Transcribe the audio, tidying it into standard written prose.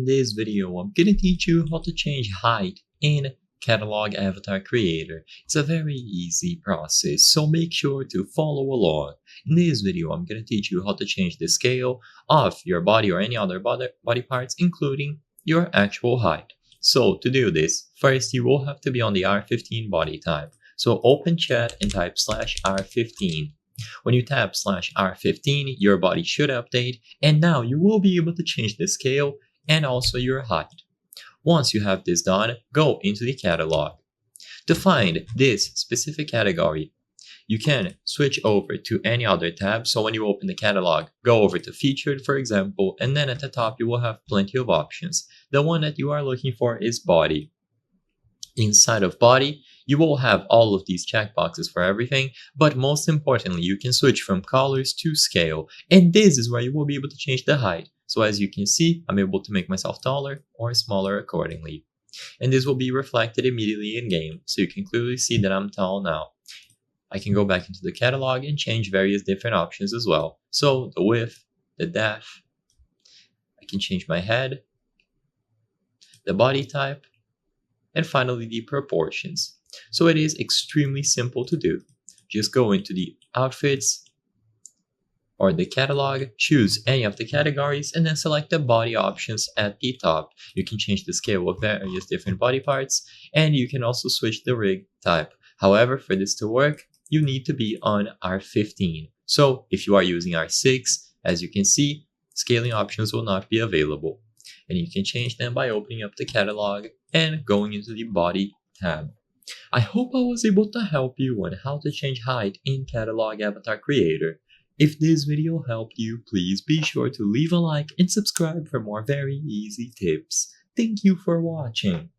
In this video, I'm gonna teach you how to change height in Catalog Avatar Creator. It's a very easy process, so make sure to follow along. In this video, I'm gonna teach you how to change the scale of your body or any other body parts, including your actual height. So to do this, first you will have to be on the R15 body type. So open chat and type /R15. When you tap /R15, your body should update, and now you will be able to change the scale and also your height. Once you have this done, go into the catalog. To find this specific category, you can switch over to any other tab. So when you open the catalog, go over to featured, for example, and then at the top you will have plenty of options. The one that you are looking for is body. Inside of body, you will have all of these checkboxes for everything, but most importantly, you can switch from colors to scale, and this is where you will be able to change the height. So as you can see, I'm able to make myself taller or smaller accordingly. And this will be reflected immediately in game, so you can clearly see that I'm tall now. I can go back into the catalog and change various different options as well. So the width, the depth, I can change my head, the body type, and finally the proportions. So it is extremely simple to do. Just go into the outfits or the catalog, choose any of the categories, and then select the body options at the top. You can change the scale of various different body parts, and you can also switch the rig type. However, for this to work, you need to be on R15. So if you are using R6, as you can see, scaling options will not be available. And you can change them by opening up the catalog and going into the body tab. I hope I was able to help you on how to change height in Catalog Avatar Creator. If this video helped you, please be sure to leave a like and subscribe for more very easy tips. Thank you for watching.